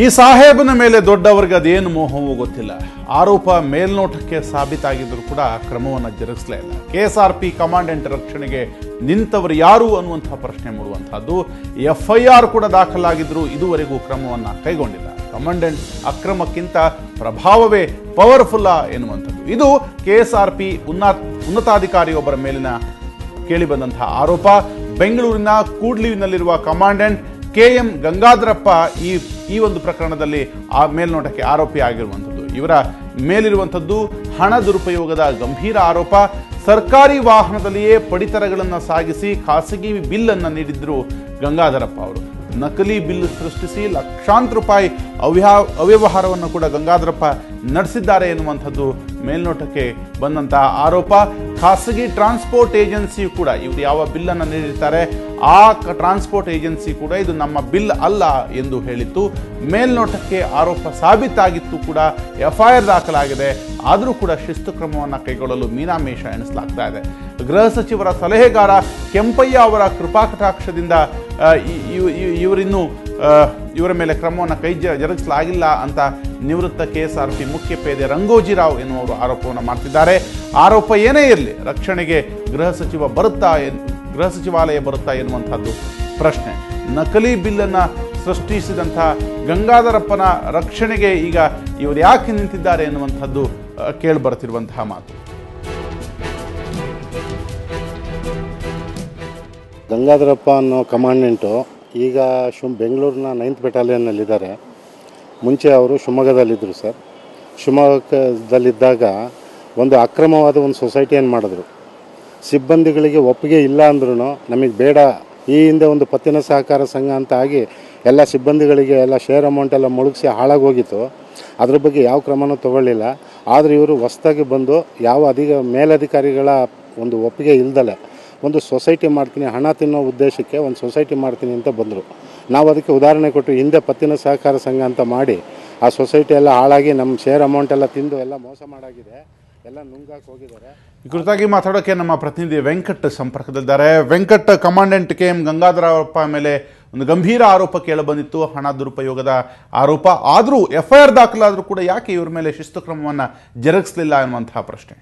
ಈ ಸಾಹೇಬನ ಮೇಲೆ ದೊಡ್ಡವರಿಗೆ ಅದೇನು ಮೋಹವೂ ಗೊತ್ತಿಲ್ಲ. ಆರೋಪ ಮೇಲ್ನೋಟಕ್ಕೆ ಸಾಬೀತಾಗಿದ್ದರೂ ಕೂಡ ಕ್ರಮವನ್ನು ಜರುಗಿಸಲೇ ಇಲ್ಲ. ಕೆಎಸ್ಆರ್ಪಿ ಕಮಾಂಡೆಂಟ್ ರಕ್ಷಣೆಗೆ ನಿಂತವರು ಯಾರು ಅನ್ನುವಂತಹ ಪ್ರಶ್ನೆ ಮೂಡುವಂತಹದ್ದು. ಎಫ್ಐಆರ್ ಕೂಡ ದಾಖಲಾಗಿದ್ದರೂ ಇದುವರೆಗೂ ಕ್ರಮವನ್ನು ಕೈಗೊಂಡಿಲ್ಲ. ಕಮಾಂಡೆಂಟ್ ಅಕ್ರಮಕ್ಕಿಂತ ಪ್ರಭಾವವೇ ಪವರ್ಫುಲ್ಲ ಎನ್ನುವಂಥದ್ದು. ಇದು ಕೆಎಸ್ಆರ್ಪಿ ಉನ್ನತಾಧಿಕಾರಿಯೊಬ್ಬರ ಮೇಲಿನ ಕೇಳಿಬಂದಂತಹ ಆರೋಪ. ಬೆಂಗಳೂರಿನ ಕೂಡ್ಲಿವಿನಲ್ಲಿರುವ ಕಮಾಂಡೆಂಟ್ KM ಗಂಗಾಧರಪ್ಪ ಈ ಒಂದು ಪ್ರಕರಣದಲ್ಲಿ ಮೇಲ್ನೋಟಕ್ಕೆ ಆರೋಪಿ ಆಗಿರುವಂಥದ್ದು. ಇವರ ಮೇಲಿರುವಂಥದ್ದು ಹಣ ದುರುಪಯೋಗದ ಗಂಭೀರ ಆರೋಪ. ಸರ್ಕಾರಿ ವಾಹನದಲ್ಲಿಯೇ ಪಡಿತರಗಳನ್ನು ಸಾಗಿಸಿ ಖಾಸಗಿ ಬಿಲ್ಲನ್ನು ನೀಡಿದ್ರು ಗಂಗಾಧರಪ್ಪ ಅವರು. ನಕಲಿ ಬಿಲ್ ಸೃಷ್ಟಿಸಿ ಲಕ್ಷಾಂತರ ರೂಪಾಯಿ ಅವ್ಯವಹಾರವನ್ನು ಕೂಡ ಗಂಗಾಧರಪ್ಪ ನಡೆಸಿದ್ದಾರೆ ಎನ್ನುವಂಥದ್ದು ಮೇಲ್ನೋಟಕ್ಕೆ ಬಂದಂತಹ ಆರೋಪ. ಖಾಸಗಿ ಟ್ರಾನ್ಸ್ಪೋರ್ಟ್ ಏಜೆನ್ಸಿಯು ಕೂಡ ಇವರು ಯಾವ ಬಿಲ್ಲನ್ನು ನೀಡಿರ್ತಾರೆ ಆ ಟ್ರಾನ್ಸ್ಪೋರ್ಟ್ ಏಜೆನ್ಸಿ ಕೂಡ ಇದು ನಮ್ಮ ಬಿಲ್ ಅಲ್ಲ ಎಂದು ಹೇಳಿತ್ತು. ಮೇಲ್ನೋಟಕ್ಕೆ ಆರೋಪ ಸಾಬೀತಾಗಿತ್ತು ಕೂಡ, ಎಫ್ಐಆರ್ ದಾಖಲಾಗಿದೆ. ಆದರೂ ಕೂಡ ಶಿಸ್ತು ಕ್ರಮವನ್ನು ಕೈಗೊಳ್ಳಲು ಮೀನಾಮೇಷ ಎಣಿಸಲಾಗ್ತಾ ಇದೆ. ಗೃಹ ಸಚಿವರ ಸಲಹೆಗಾರ ಕೆಂಪಯ್ಯ ಅವರ ಕೃಪಾಕಟಾಕ್ಷದಿಂದ ಇವರ ಮೇಲೆ ಕ್ರಮವನ್ನು ಜರುಗಿಸಲಾಗಿಲ್ಲ ಅಂತ ನಿವೃತ್ತ ಕೆಎಸ್ಆರ್ಪಿ ಮುಖ್ಯ ಪೇದೆ ರಂಗೋಜಿರಾವ್ ಎನ್ನುವರು ಆರೋಪವನ್ನು ಮಾಡ್ತಿದ್ದಾರೆ. ಆರೋಪ ಏನೇ ಇರಲಿ, ರಕ್ಷಣೆಗೆ ಗೃಹ ಸಚಿವಾಲಯ ಬರುತ್ತಾ ಎನ್ನುವಂಥದ್ದು ಪ್ರಶ್ನೆ. ನಕಲಿ ಬಿಲ್ಲನ್ನು ಸೃಷ್ಟಿಸಿದಂಥ ಗಂಗಾಧರಪ್ಪನ ರಕ್ಷಣೆಗೆ ಈಗ ಇವರು ಯಾಕೆ ನಿಂತಿದ್ದಾರೆ ಎನ್ನುವಂಥದ್ದು ಕೇಳಿಬರ್ತಿರುವಂತಹ ಮಾತು. ಗಂಗಾಧರಪ್ಪ ಅನ್ನೋ ಕಮಾಂಡೆಂಟು ಈಗ ಬೆಂಗಳೂರಿನ 9th ಬೆಟಾಲಿಯನ್ನಲ್ಲಿದ್ದಾರೆ. ಮುಂಚೆ ಅವರು ಶಿವಮೊಗ್ಗದಲ್ಲಿದ್ದರು ಸರ್. ಶಿವಮೊಗ್ಗದಲ್ಲಿದ್ದಾಗ ಒಂದು ಅಕ್ರಮವಾದ ಒಂದು ಸೊಸೈಟಿಯನ್ನು ಮಾಡಿದ್ರು. ಸಿಬ್ಬಂದಿಗಳಿಗೆ ಒಪ್ಪಿಗೆ ಇಲ್ಲ ಅಂದ್ರೂ ನಮಗೆ ಬೇಡ, ಈ ಹಿಂದೆ ಒಂದು ಪತ್ತಿನ ಸಹಕಾರ ಸಂಘ ಅಂತ ಆಗಿ ಎಲ್ಲ ಸಿಬ್ಬಂದಿಗಳಿಗೆ ಎಲ್ಲ ಶೇರ್ ಅಮೌಂಟ್ ಎಲ್ಲ ಮುಳುಗಿಸಿ ಹಾಳಾಗೋಗಿತ್ತು. ಅದ್ರ ಬಗ್ಗೆ ಯಾವ ಕ್ರಮನೂ ತಗೊಳ್ಳಿಲ್ಲ. ಆದರೆ ಇವರು ಹೊಸದಾಗಿ ಬಂದು ಯಾವ ಮೇಲಧಿಕಾರಿಗಳ ಒಂದು ಒಪ್ಪಿಗೆ ಇಲ್ದಲೆ ಒಂದು ಸೊಸೈಟಿ ಮಾಡ್ತೀನಿ, ಹಣ ತಿನ್ನೋ ಉದ್ದೇಶಕ್ಕೆ ಒಂದು ಸೊಸೈಟಿ ಮಾಡ್ತೀನಿ ಅಂತ ಬಂದರು. ನಾವು ಅದಕ್ಕೆ ಉದಾಹರಣೆ ಕೊಟ್ಟು ಹಿಂದೆ ಪತ್ತಿನ ಸಹಕಾರ ಸಂಘ ಅಂತ ಮಾಡಿ ಆ ಸೊಸೈಟಿ ಎಲ್ಲ ಹಾಳಾಗಿ ನಮ್ಮ ಶೇರ್ ಅಮೌಂಟ್ ಎಲ್ಲ ತಿಂದು ಎಲ್ಲ ಮೋಸ ಮಾಡಾಗಿದೆ, ಎಲ್ಲ ನುಂಗಾಕ್ ಹೋಗಿದ್ದಾರೆ. ಈ ಕುರಿತಾಗಿ ಮಾತಾಡೋಕ್ಕೆ ನಮ್ಮ ಪ್ರತಿನಿಧಿ ವೆಂಕಟ್ ಸಂಪರ್ಕದಲ್ಲಿದ್ದಾರೆ. ವೆಂಕಟ್, ಕಮಾಂಡೆಂಟ್ KM ಗಂಗಾಧರಪ್ಪ ಮೇಲೆ ಒಂದು ಗಂಭೀರ ಆರೋಪ ಕೇಳಬಂದಿತ್ತು, ಹಣ ದುರುಪಯೋಗದ ಆರೋಪ. ಆದರೂ ಎಫ್ಐಆರ್ ದಾಖಲಾದರೂ ಕೂಡ ಯಾಕೆ ಇವ್ರ ಮೇಲೆ ಶಿಸ್ತು ಕ್ರಮವನ್ನು ಜರುಗಿಸಲಿಲ್ಲ ಎನ್ನುವಂತಹ ಪ್ರಶ್ನೆ.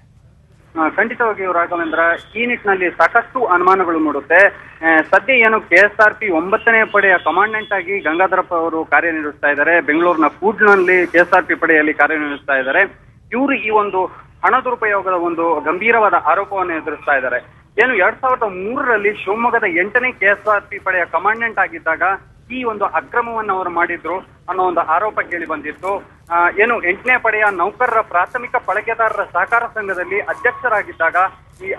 ಖಂಡಿತವಾಗಿ ರಾಘವೇಂದ್ರ, ಈ ನಿಟ್ಟಿನಲ್ಲಿ ಸಾಕಷ್ಟು ಅನುಮಾನಗಳು ಮೂಡುತ್ತೆ. ಸದ್ಯ ಏನು KSRP 9ನೇ ಪಡೆಯ ಕಮಾಂಡೆಂಟ್ ಆಗಿ ಗಂಗಾಧರಪ್ಪ ಅವರು ಕಾರ್ಯನಿರ್ವಹಿಸ್ತಾ ಇದ್ದಾರೆ. ಬೆಂಗಳೂರಿನ ಕೂಡ್ಲಿನಲ್ಲಿ KSRP ಪಡೆಯಲ್ಲಿ ಕಾರ್ಯನಿರ್ವಹಿಸ್ತಾ ಇದ್ದಾರೆ. ಇವರು ಈ ಒಂದು ಹಣ ದುರುಪಯೋಗದ ಒಂದು ಗಂಭೀರವಾದ ಆರೋಪವನ್ನು ಎದುರಿಸ್ತಾ ಇದ್ದಾರೆ. ಏನು 2003ರಲ್ಲಿ ಶಿವಮೊಗ್ಗದ 8ನೇ KSRP ಪಡೆಯ ಕಮಾಂಡೆಂಟ್ ಆಗಿದ್ದಾಗ ಈ ಒಂದು ಅಕ್ರಮವನ್ನು ಅವರು ಮಾಡಿದ್ರು ಅನ್ನೋ ಒಂದು ಆರೋಪ ಕೇಳಿ ಬಂದಿತ್ತು. ಏನು 8ನೇ ಪಡೆಯ ನೌಕರರ ಪ್ರಾಥಮಿಕ ಬಳಕೆದಾರರ ಸಹಕಾರ ಸಂಘದಲ್ಲಿ ಅಧ್ಯಕ್ಷರಾಗಿದ್ದಾಗ ಈ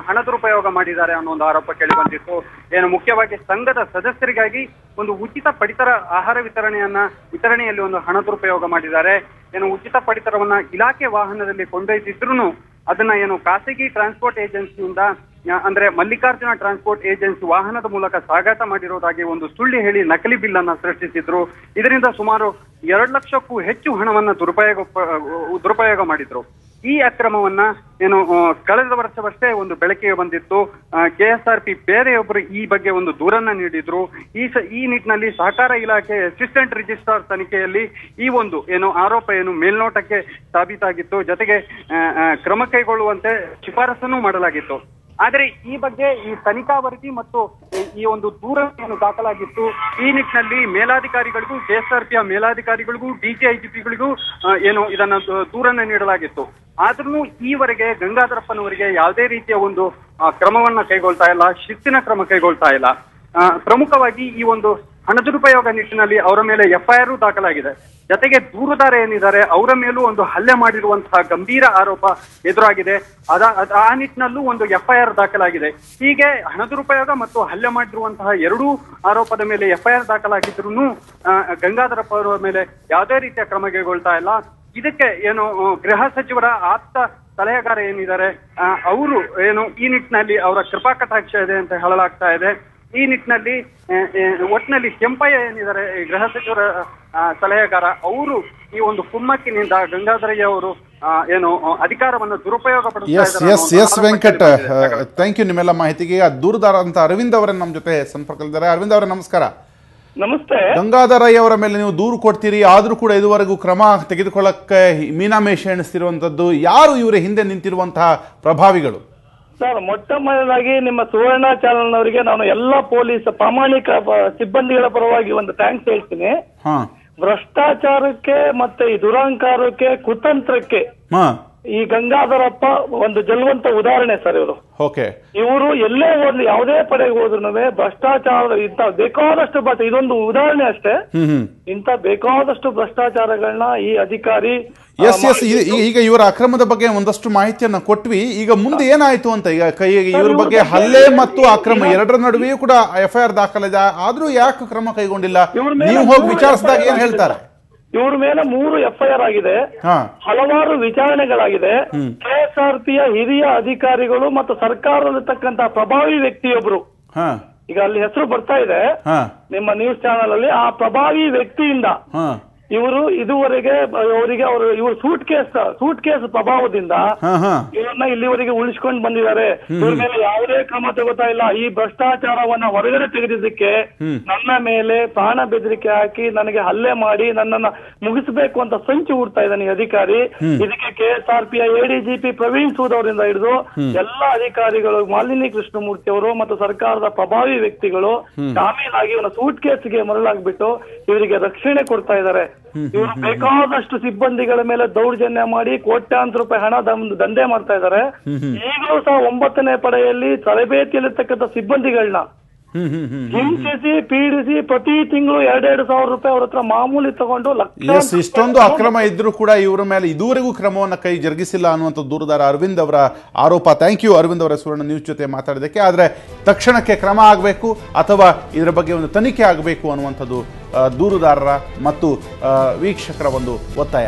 ಹಣ ದುರುಪಯೋಗ ಮಾಡಿದ್ದಾರೆ ಅನ್ನೋ ಒಂದು ಆರೋಪ ಕೇಳಿ ಬಂದಿತ್ತು. ಏನು ಮುಖ್ಯವಾಗಿ ಸಂಘದ ಸದಸ್ಯರಿಗಾಗಿ ಒಂದು ಉಚಿತ ಪಡಿತರ ಆಹಾರ ವಿತರಣೆಯಲ್ಲಿ ಒಂದು ಹಣ ದುರುಪಯೋಗ ಮಾಡಿದ್ದಾರೆ. ಏನು ಉಚಿತ ಪಡಿತರವನ್ನ ಇಲಾಖೆ ವಾಹನದಲ್ಲಿ ಕೊಂಡೊಯ್ದಿದ್ರು ಅದನ್ನ ಏನು ಖಾಸಗಿ ಟ್ರಾನ್ಸ್ಪೋರ್ಟ್ ಏಜೆನ್ಸಿಯಿಂದ ಅಂದ್ರೆ ಮಲ್ಲಿಕಾರ್ಜುನ ಟ್ರಾನ್ಸ್ಪೋರ್ಟ್ ಏಜೆನ್ಸಿ ವಾಹನದ ಮೂಲಕ ಸಾಗಾಟ ಮಾಡಿರೋದಾಗಿ ಒಂದು ಸುಳ್ಳು ಹೇಳಿ ನಕಲಿ ಬಿಲ್ ಅನ್ನ ಸೃಷ್ಟಿಸಿದ್ರು. ಇದರಿಂದ ಸುಮಾರು 2 ಲಕ್ಷಕ್ಕೂ ಹೆಚ್ಚು ಹಣವನ್ನ ದುರುಪಯೋಗ ಮಾಡಿದ್ರು. ಈ ಅಕ್ರಮವನ್ನ ಏನು ಕಳೆದ ವರ್ಷವಷ್ಟೇ ಒಂದು ಬೆಳಕಿಗೆ ಬಂದಿತ್ತು. KSRP ಬೇರೆಯೊಬ್ಬರು ಈ ಬಗ್ಗೆ ಒಂದು ದೂರನ್ನ ನೀಡಿದ್ರು. ಈ ನಿಟ್ಟಿನಲ್ಲಿ ಸಹಕಾರ ಇಲಾಖೆ ಅಸಿಸ್ಟೆಂಟ್ ರಿಜಿಸ್ಟ್ರಾರ್ ತನಿಖೆಯಲ್ಲಿ ಈ ಒಂದು ಏನು ಆರೋಪ ಏನು ಮೇಲ್ನೋಟಕ್ಕೆ ಸಾಬೀತಾಗಿತ್ತು. ಜೊತೆಗೆ ಕ್ರಮ ಕೈಗೊಳ್ಳುವಂತೆ ಶಿಫಾರಸನ್ನು ಮಾಡಲಾಗಿತ್ತು. ಆದರೆ ಈ ಬಗ್ಗೆ ಈ ತನಿಖಾ ವರದಿ ಮತ್ತು ಈ ಒಂದು ದೂರ ಏನು ದಾಖಲಾಗಿತ್ತು. ಈ ನಿಟ್ಟಿನಲ್ಲಿ ಮೇಲಾಧಿಕಾರಿಗಳಿಗೂ KSRPಯ ಮೇಲಾಧಿಕಾರಿಗಳಿಗೂ DGIGPಗಳಿಗೂ ಏನು ಇದನ್ನ ದೂರನ್ನ ನೀಡಲಾಗಿತ್ತು. ಆದ್ರೂ ಈವರೆಗೆ ಗಂಗಾಧರಪ್ಪನವರಿಗೆ ಯಾವುದೇ ರೀತಿಯ ಒಂದು ಕ್ರಮವನ್ನ ಕೈಗೊಳ್ತಾ ಇಲ್ಲ, ಶಿಸ್ತಿನ ಕ್ರಮ ಕೈಗೊಳ್ತಾ ಇಲ್ಲ. ಪ್ರಮುಖವಾಗಿ ಈ ಒಂದು ಹಣ ದುರುಪಯೋಗ ನಿಟ್ಟಿನಲ್ಲಿ ಅವರ ಮೇಲೆ ಎಫ್ಐಆರ್ ದಾಖಲಾಗಿದೆ. ಜೊತೆಗೆ ದೂರುದಾರ ಏನಿದ್ದಾರೆ ಅವರ ಮೇಲೂ ಒಂದು ಹಲ್ಲೆ ಮಾಡಿರುವಂತಹ ಗಂಭೀರ ಆರೋಪ ಎದುರಾಗಿದೆ. ಆ ನಿಟ್ಟಿನಲ್ಲೂ ಒಂದು ಎಫ್ಐಆರ್ ದಾಖಲಾಗಿದೆ. ಹೀಗೆ ಹಣ ದುರುಪಯೋಗ ಮತ್ತು ಹಲ್ಲೆ ಮಾಡಿರುವಂತಹ ಎರಡೂ ಆರೋಪದ ಮೇಲೆ ಎಫ್ಐಆರ್ ದಾಖಲಾಗಿದ್ರು ಗಂಗಾಧರಪ್ಪ ಅವರ ಮೇಲೆ ಯಾವುದೇ ರೀತಿಯ ಕ್ರಮ ಕೈಗೊಳ್ತಾ ಇಲ್ಲ. ಇದಕ್ಕೆ ಏನು ಗೃಹ ಸಚಿವರ ಆಪ್ತ ಸಲಹೆಗಾರ ಏನಿದ್ದಾರೆ ಅವರು ಏನು ಈ ನಿಟ್ಟಿನಲ್ಲಿ ಅವರ ಕೃಪಾಕಟಾಕ್ಷ ಇದೆ ಅಂತ ಹೇಳಲಾಗ್ತಾ ಇದೆ. ಈ ನಿಟ್ಟಿನಲ್ಲಿ ಒಟ್ಟಿನಲ್ಲಿ ಕೆಂಪಯ್ಯ ಏನಿದ್ದಾರೆ ಗೃಹ ಸಚಿವರ ಸಲಹೆಗಾರ, ಅವರು ಈ ಒಂದು ಕುಮ್ಮಕ್ಕಿನಿಂದ ಗಂಗಾಧರಯ್ಯ ಅವರು ಏನು ಅಧಿಕಾರವನ್ನು ದುರುಪಯೋಗ ಎಸ್ ವೆಂಕಟ್, ಥ್ಯಾಂಕ್ ಯು ನಿಮ್ಮೆಲ್ಲ ಮಾಹಿತಿಗೆ. ದೂರದಾರ ಅಂತ ಅರವಿಂದ್ ಅವರೇ ನಮ್ಮ ಜೊತೆ ಸಂಪರ್ಕದಲ್ಲಿದ್ದಾರೆ. ಅರವಿಂದ್ ಅವರೇ ನಮಸ್ಕಾರ. ನಮಸ್ತೆ. ಗಂಗಾಧರ ರೈ ಅವರ ಮೇಲೆ ನೀವು ದೂರು ಕೊಡ್ತೀರಿ, ಆದ್ರೂ ಕೂಡ ಇದುವರೆಗೂ ಕ್ರಮ ತೆಗೆದುಕೊಳ್ಳಕ್ಕೆ ಮೀನಾಮೇಷ ಎಣಿಸ್ತಿರುವಂತದ್ದು ಯಾರು? ಇವರ ಹಿಂದೆ ನಿಂತಿರುವಂತಹ ಪ್ರಭಾವಿಗಳು? ಸರ್, ಮೊಟ್ಟ ಮೊದಲಾಗಿ ನಿಮ್ಮ ಸುವರ್ಣ ಚಾನಲ್ನವರಿಗೆ ನಾನು ಎಲ್ಲ ಪೊಲೀಸ್ ಪ್ರಾಮಾಣಿಕ ಸಿಬ್ಬಂದಿಗಳ ಪರವಾಗಿ ಒಂದು ಥ್ಯಾಂಕ್ಸ್ ಹೇಳ್ತೀನಿ. ಭ್ರಷ್ಟಾಚಾರಕ್ಕೆ ಮತ್ತೆ ಈ ದುರಹಂಕಾರಕ್ಕೆ ಕುತಂತ್ರಕ್ಕೆ ಈ ಗಂಗಾಧರಪ್ಪ ಒಂದು ಜಲ್ವಂತ ಉದಾಹರಣೆ ಸರ್. ಇವರು ಎಲ್ಲೇ ಹೋದ್ಲಿ, ಯಾವುದೇ ಪಡೆಗೆ ಹೋದ್ರು ಭ್ರಷ್ಟಾಚಾರ ಇಂತ ಬೇಕಾದಷ್ಟು ಇದೊಂದು ಉದಾಹರಣೆ ಅಷ್ಟೇ. ಇಂತ ಬೇಕಾದಷ್ಟು ಭ್ರಷ್ಟಾಚಾರಗಳನ್ನ ಈ ಅಧಿಕಾರಿ ಈಗ ಇವರ ಅಕ್ರಮದ ಬಗ್ಗೆ ಒಂದಷ್ಟು ಮಾಹಿತಿಯನ್ನ ಕೊಟ್ವಿ. ಈಗ ಮುಂದೆ ಏನಾಯ್ತು ಅಂತ, ಈಗ ಇವ್ರ ಬಗ್ಗೆ ಹಲ್ಲೆ ಮತ್ತು ಅಕ್ರಮ ಎರಡರ ನಡುವೆಯೂ ಕೂಡ FIR ದಾಖಲಿದೆ, ಆದ್ರೂ ಯಾಕೆ ಕ್ರಮ ಕೈಗೊಂಡಿಲ್ಲ? ನೀವು ಹೋಗಿ ವಿಚಾರಿಸಿದಾಗ ಏನ್ ಹೇಳ್ತಾರೆ? ಇವ್ರ ಮೇಲೆ 3 FIR ಆಗಿದೆ, ಹಲವಾರು ವಿಚಾರಣೆಗಳಾಗಿದೆ. KSRPಯ ಹಿರಿಯ ಅಧಿಕಾರಿಗಳು ಮತ್ತು ಸರ್ಕಾರದಲ್ಲಿರ್ತಕ್ಕಂತಹ ಪ್ರಭಾವಿ ವ್ಯಕ್ತಿಯೊಬ್ರು, ಈಗ ಅಲ್ಲಿ ಹೆಸರು ಬರ್ತಾ ಇದೆ ನಿಮ್ಮ ನ್ಯೂಸ್ ಚಾನೆಲ್ ಅಲ್ಲಿ, ಆ ಪ್ರಭಾವಿ ವ್ಯಕ್ತಿಯಿಂದ ಇವರು ಇದುವರೆಗೆ ಇವರು ಸೂಟ್ ಕೇಸ್ ಪ್ರಭಾವದಿಂದ ಇವ್ರನ್ನ ಇಲ್ಲಿವರೆಗೆ ಉಳಿಸ್ಕೊಂಡು ಬಂದಿದ್ದಾರೆ. ಇವ್ರ ಮೇಲೆ ಯಾವುದೇ ಕ್ರಮ ತಗೋತಾ ಇಲ್ಲ. ಈ ಭ್ರಷ್ಟಾಚಾರವನ್ನ ಹೊರಗಡೆ ತೆಗೆದಿದ್ದಕ್ಕೆ ನನ್ನ ಮೇಲೆ ಪ್ರಾಣ ಬೆದರಿಕೆ ಹಾಕಿ ನನಗೆ ಹಲ್ಲೆ ಮಾಡಿ ನನ್ನನ್ನ ಮುಗಿಸಬೇಕು ಅಂತ ಸಂಚು ಹೂಡ್ತಾ ಇದ್ದಾನೆ ಈ ಅಧಿಕಾರಿ. ಇದಕ್ಕೆ KSRPಯ ADGP ಪ್ರವೀಣ್ ಸೂದ್ ಅವರಿಂದ ಹಿಡಿದು ಎಲ್ಲ ಅಧಿಕಾರಿಗಳು, ಮಾಲಿನಿ ಕೃಷ್ಣಮೂರ್ತಿ ಅವರು ಮತ್ತು ಸರ್ಕಾರದ ಪ್ರಭಾವಿ ವ್ಯಕ್ತಿಗಳು ಶಾಮೀಲಾಗಿ ಇವನ ಸೂಟ್ ಕೇಸ್ಗೆ ಮರಳಾಗ್ಬಿಟ್ಟು ಇವರಿಗೆ ರಕ್ಷಣೆ ಕೊಡ್ತಾ ಇದ್ದಾರೆ. ಇವರು ಬೇಕಾದಷ್ಟು ಸಿಬ್ಬಂದಿಗಳ ಮೇಲೆ ದೌರ್ಜನ್ಯ ಮಾಡಿ ಕೋಟ್ಯಾಂತರ ರೂಪಾಯಿ ಹಣ ದಂಧೆ ಮಾಡ್ತಾ ಇದ್ದಾರೆ. ಈಗಲೂ ಸಹ 9ನೇ ಪಡೆಯಲ್ಲಿ ತರಬೇತಿಯಲ್ಲಿರ್ತಕ್ಕಂಥ ಸಿಬ್ಬಂದಿಗಳನ್ನ ಹಿಂಸಿಸಿ ಪೀಡಿಸಿ ಪ್ರತಿ ತಿಂಗಳು 2,000 ರೂಪಾಯಿ ಅವ್ರ ಹತ್ರ ಮಾಮೂಲಿ ತಗೊಂಡು ಇಷ್ಟೊಂದು ಅಕ್ರಮ ಇದ್ರೂ ಕೂಡ ಇವರ ಮೇಲೆ ಇದುವರೆಗೂ ಕ್ರಮವನ್ನ ಕೈ ಜರುಗಿಸಿಲ್ಲ ಅನ್ನುವಂಥ ದೂರುದಾರ ಅರವಿಂದ್ ಅವರ ಆರೋಪ. ಥ್ಯಾಂಕ್ ಯು ಅರವಿಂದ್ ಅವರ ಸುವರ್ಣ ನ್ಯೂಸ್ ಜೊತೆ ಮಾತಾಡೋದಕ್ಕೆ. ಆದ್ರೆ ತಕ್ಷಣಕ್ಕೆ ಕ್ರಮ ಆಗಬೇಕು ಅಥವಾ ಇದರ ಬಗ್ಗೆ ಒಂದು ತನಿಖೆ ಆಗಬೇಕು ಅನ್ನುವಂಥದ್ದು ದೂರುದಾರರ ಮತ್ತು ವೀಕ್ಷಕರ ಒಂದು ಒತ್ತಾಯ.